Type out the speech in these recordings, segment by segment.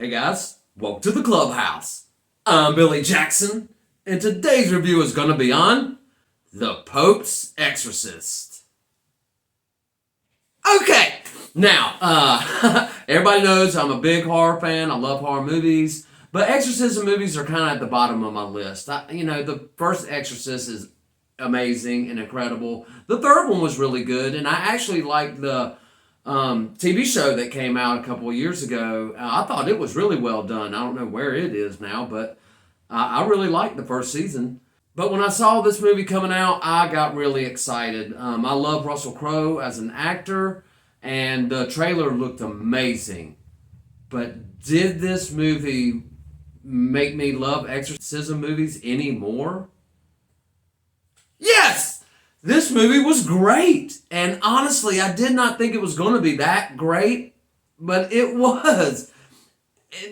Hey guys, welcome to the clubhouse. I'm Billy Jackson, and today's review is going to be on The Pope's Exorcist. Okay, now, everybody knows I'm a big horror fan. I love horror movies, but exorcism movies are kind of at the bottom of my list. The first Exorcist is amazing and incredible. The third one was really good, and I actually liked the TV show that came out a couple of years ago. I thought it was really well done. I don't know where it is now, but I really liked the first season. But when I saw this movie coming out, I got really excited. I love Russell Crowe as an actor, and the trailer looked amazing. But did this movie make me love exorcism movies anymore? Yes! This movie was great, and honestly, I did not think it was going to be that great, but it was.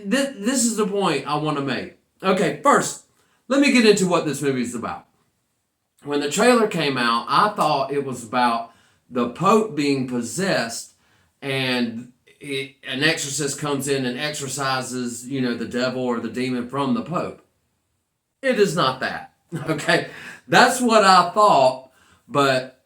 This is the point I want to make. Okay, first, let me get into what this movie is about. When the trailer came out, I thought it was about the Pope being possessed, and an exorcist comes in and exorcises, the devil or the demon from the Pope. It is not that. Okay, that's what I thought. But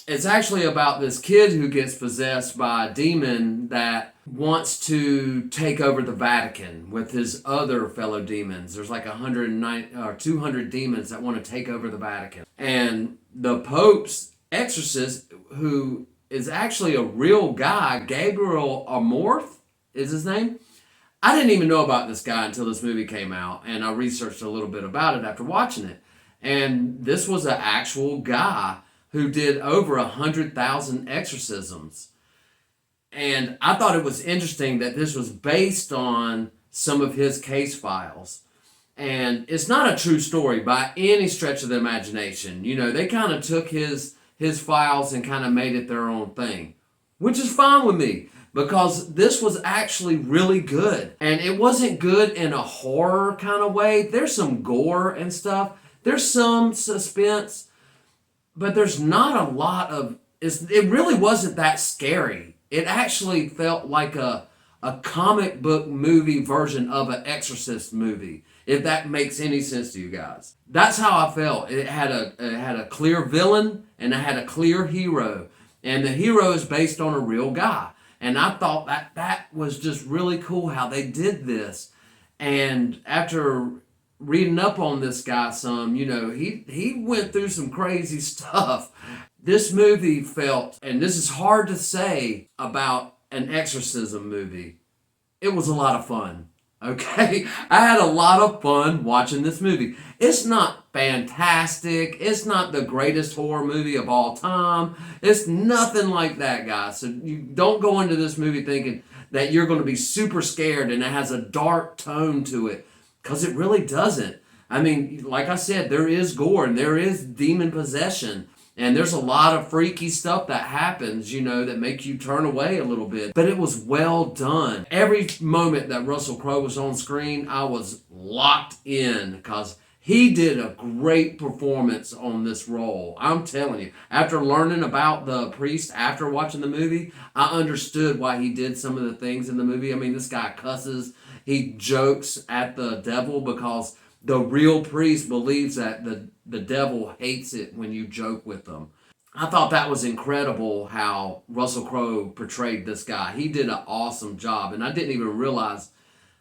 it's actually about this kid who gets possessed by a demon that wants to take over the Vatican with his other fellow demons. There's like 109 or 200 demons that want to take over the Vatican. And the Pope's exorcist, who is actually a real guy, Gabriel Amorth is his name. I didn't even know about this guy until this movie came out, and I researched a little bit about it after watching it. And this was an actual guy who did over 100,000 exorcisms. And I thought it was interesting that this was based on some of his case files. And it's not a true story by any stretch of the imagination. They kind of took his files and kind of made it their own thing, which is fine with me because this was actually really good. And it wasn't good in a horror kind of way. There's some gore and stuff. There's some suspense. But there's not a lot of... It really wasn't that scary. It actually felt like a comic book movie version of an Exorcist movie, if that makes any sense to you guys. That's how I felt. It had a clear villain, and it had a clear hero. And the hero is based on a real guy. And I thought that was just really cool how they did this. And after reading up on this guy some, he went through some crazy stuff. This movie felt, and this is hard to say about an exorcism movie, it was a lot of fun. Okay? I had a lot of fun watching this movie. It's not fantastic. It's not the greatest horror movie of all time. It's nothing like that, guys. So you don't go into this movie thinking that you're going to be super scared and it has a dark tone to it. Because it really doesn't. I mean, like I said, there is gore and there is demon possession. And there's a lot of freaky stuff that happens, that make you turn away a little bit. But it was well done. Every moment that Russell Crowe was on screen, I was locked in because he did a great performance on this role. I'm telling you, after learning about the priest, after watching the movie, I understood why he did some of the things in the movie. I mean, this guy cusses. He jokes at the devil because the real priest believes that the devil hates it when you joke with them. I thought that was incredible how Russell Crowe portrayed this guy. He did an awesome job, and I didn't even realize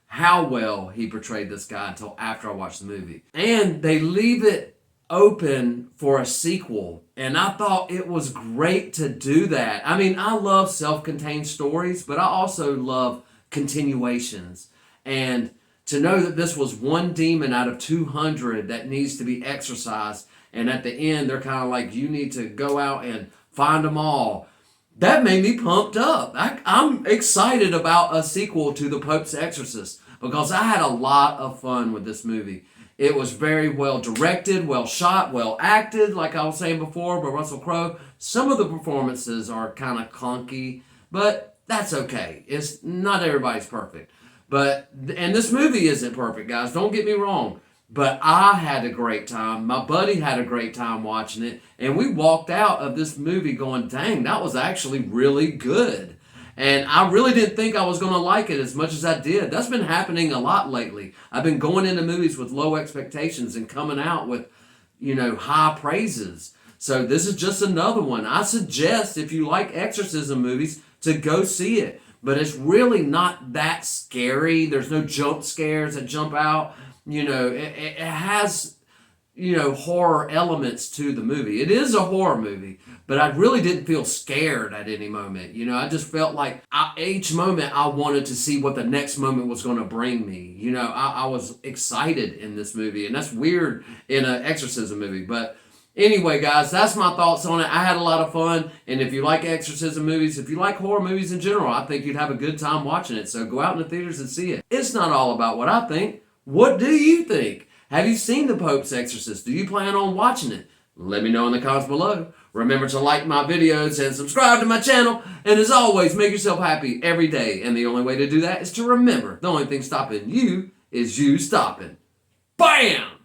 how well he portrayed this guy until after I watched the movie. And they leave it open for a sequel, and I thought it was great to do that. I mean, I love self-contained stories, but I also love continuations. And to know that this was one demon out of 200 that needs to be exorcised, and at the end they're kind of like, you need to go out and find them all. That made me pumped up. I'm excited about a sequel to The Pope's Exorcist because I had a lot of fun with this movie. It was very well directed, well shot, well acted, like I was saying before, by Russell Crowe. Some of the performances are kind of clunky, but that's okay. It's not everybody's perfect. And this movie isn't perfect, guys. Don't get me wrong. But I had a great time. My buddy had a great time watching it. And we walked out of this movie going, dang, that was actually really good. And I really didn't think I was going to like it as much as I did. That's been happening a lot lately. I've been going into movies with low expectations and coming out with, high praises. So this is just another one. I suggest, if you like exorcism movies, to go see it. But it's really not that scary. There's no jump scares that jump out. It has, horror elements to the movie. It is a horror movie, but I really didn't feel scared at any moment. I just felt like each moment I wanted to see what the next moment was going to bring me. I was excited in this movie, and that's weird in an exorcism movie. But anyway, guys, that's my thoughts on it. I had a lot of fun, and if you like exorcism movies, if you like horror movies in general, I think you'd have a good time watching it. So go out in the theaters and see it. It's not all about what I think. What do you think? Have you seen The Pope's Exorcist? Do you plan on watching it? Let me know in the comments below. Remember to like my videos and subscribe to my channel. And as always, make yourself happy every day. And the only way to do that is to remember the only thing stopping you is you stopping. Bam!